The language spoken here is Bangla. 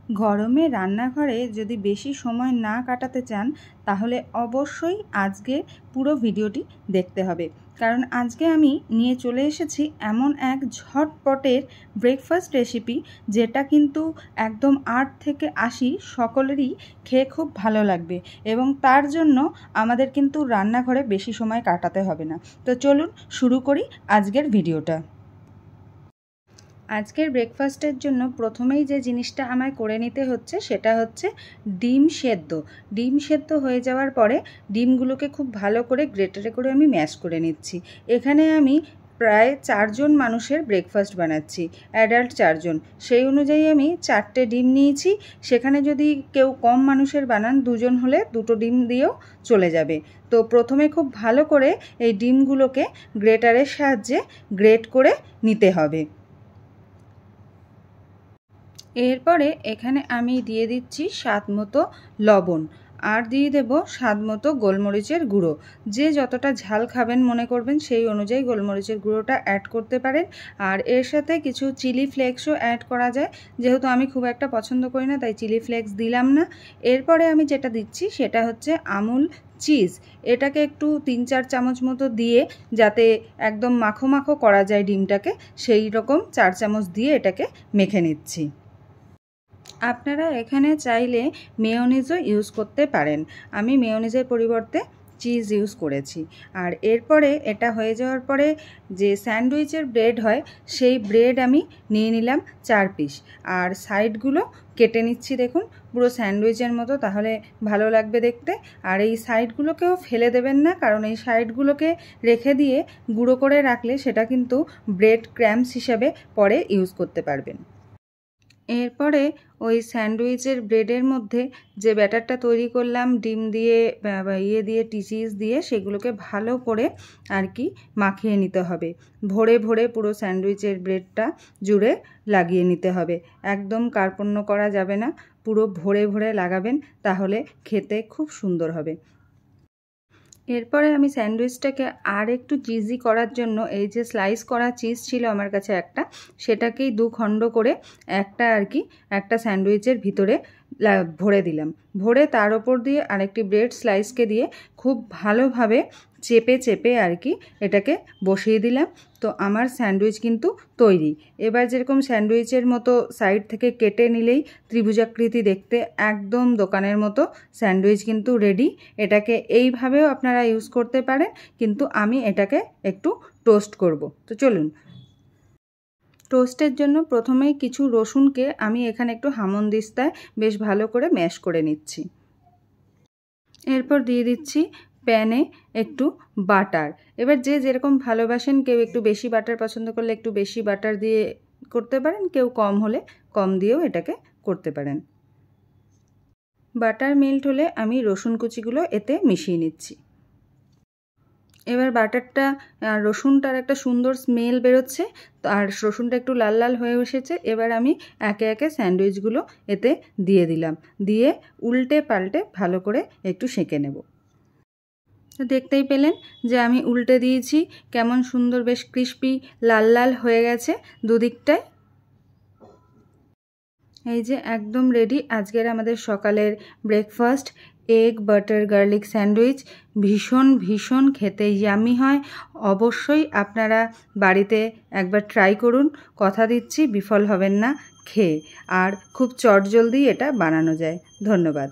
গরমে রান্নাঘরে যদি বেশি সময় না কাটাতে চান তাহলে অবশ্যই আজকের পুরো ভিডিওটি দেখতে হবে, কারণ আজকে আমি নিয়ে চলে এসেছি এমন এক ঝটপটের ব্রেকফাস্ট রেসিপি যেটা কিন্তু একদম 8 থেকে 80 সকলেরই খেয়ে খুব ভালো লাগবে এবং তার জন্য আমাদের কিন্তু রান্নাঘরে বেশি সময় কাটাতে হবে না। তো চলুন শুরু করি আজকের ভিডিওটা। আজকের ব্রেকফাস্টের জন্য প্রথমেই যে জিনিসটা আমায় করে নিতে হচ্ছে সেটা হচ্ছে ডিম সেদ্ধ। ডিম সেদ্ধ হয়ে যাওয়ার পরে ডিমগুলোকে খুব ভালো করে গ্রেটারে করে আমি ম্যাশ করে নিচ্ছি। এখানে আমি প্রায় 4 জন মানুষের ব্রেকফাস্ট বানাচ্ছি, অ্যাডাল্ট 4 জন, সেই অনুযায়ী আমি 4টে ডিম নিয়েছি। সেখানে যদি কেউ কম মানুষের বানান 2 জন হলে 2টো ডিম দিয়েও চলে যাবে। তো প্রথমে খুব ভালো করে এই ডিমগুলোকে গ্রেটারের সাহায্যে গ্রেট করে নিতে হবে। এরপরে এখানে আমি দিয়ে দিচ্ছি স্বাদ মতো লবণ আর দিয়ে দেব স্বাদ মতো গোলমরিচের গুঁড়ো। যে যতটা ঝাল খাবেন মনে করবেন সেই অনুযায়ী গোলমরিচের গুঁড়োটা অ্যাড করতে পারেন। আর এর সাথে কিছু চিলি ফ্লেক্সও অ্যাড করা যায়, যেহেতু আমি খুব একটা পছন্দ করি না তাই চিলি ফ্লেক্স দিলাম না। এরপরে আমি যেটা দিচ্ছি সেটা হচ্ছে আমুল চিজ। এটাকে একটু 3-4 চামচ মতো দিয়ে যাতে একদম মাখো মাখো করা যায় ডিমটাকে, সেই রকম 4 চামচ দিয়ে এটাকে মেখে নিচ্ছি। আপনারা এখানে চাইলে মেয়োনিজও ইউজ করতে পারেন, আমি মেয়োনিজের পরিবর্তে চিজ ইউজ করেছি। আর এরপরে এটা হয়ে যাওয়ার পরে যে স্যান্ডউইচের ব্রেড হয় সেই ব্রেড আমি নিয়ে নিলাম 4 পিস, আর সাইডগুলো কেটে নিচ্ছি দেখুন পুরো স্যান্ডউইচের মতো, তাহলে ভালো লাগবে দেখতে। আর এই সাইডগুলোকেও ফেলে দেবেন না, কারণ এই সাইডগুলোকে রেখে দিয়ে গুঁড়ো করে রাখলে সেটা কিন্তু ব্রেড ক্র্যাম্পস হিসাবে পরে ইউজ করতে পারবেন। এরপরে ওই স্যান্ডউইচের ব্রেডের মধ্যে যে ব্যাটারটা তৈরি করলাম ডিম দিয়ে দিয়ে চিজ দিয়ে, সেগুলোকে ভালো করে আর কি মাখিয়ে নিতে হবে। ভরে ভরে পুরো স্যান্ডউইচের ব্রেডটা জুড়ে লাগিয়ে নিতে হবে, একদম কার্পণ্য করা যাবে না, পুরো ভরে ভরে লাগাবেন, তাহলে খেতে খুব সুন্দর হবে। এরপরে আমি স্যান্ডউইচটাকে আর একটু চিজি করার জন্য এই যে স্লাইস করা চিজ ছিল আমার কাছে একটা, সেটাকেই 2 খণ্ড করে একটা স্যান্ডউইচের ভিতরে ভরে দিলাম। ভরে তার ওপর দিয়ে আরেকটি ব্রেড স্লাইসকে দিয়ে খুব ভালোভাবে চেপে চেপে আর কি এটাকে বসিয়ে দিলাম। তো আমার স্যান্ডউইচ কিন্তু তৈরি। এবার যেরকম স্যান্ডউইচের মতো সাইড থেকে কেটে নিলেই ত্রিভুজাকৃতি দেখতে একদম দোকানের মতো স্যান্ডউইচ কিন্তু রেডি। এটাকে এইভাবেও আপনারা ইউজ করতে পারেন, কিন্তু আমি এটাকে একটু টোস্ট করব। তো চলুন, টোস্টের জন্য প্রথমেই কিছু রসুনকে আমি এখানে একটু হামনদিস্তায় বেশ ভালো করে ম্যাশ করে নিচ্ছি। এরপর দিয়ে দিচ্ছি প্যানে একটু বাটার। এবার যে যেরকম ভালোবাসেন, কেউ একটু বেশি বাটার পছন্দ করলে একটু বেশি বাটার দিয়ে করতে পারেন, কেউ কম হলে কম দিয়েও এটাকে করতে পারেন। বাটার মেল্ট হলে আমি রসুন কুচিগুলো এতে মিশিয়ে নিচ্ছি। এবার বাটারটা আর রসুনটার একটা সুন্দর স্মেল বেরোচ্ছে, আর রসুনটা একটু লাল লাল হয়ে এসেছে। এবার আমি একে একে স্যান্ডউইচগুলো এতে দিয়ে দিলাম, দিয়ে উল্টে পাল্টে ভালো করে একটু সেঁকে নেব। তো দেখতেই পেলেন যে আমি উল্টে দিয়েছি, কেমন সুন্দর বেশ ক্রিস্পি লাল লাল হয়ে গেছে দুদিকটায়। এই যে একদম রেডি আজকের আমাদের সকালের breakfast, egg butter garlic sandwich. ভীষণ ভীষণ খেতে ইয়ামি হয়, অবশ্যই আপনারা বাড়িতে একবার ট্রাই করুন, কথা দিচ্ছি বিফল হবেন না খেয়ে। আর খুব চটজলদি এটা বানানো যায়। ধন্যবাদ।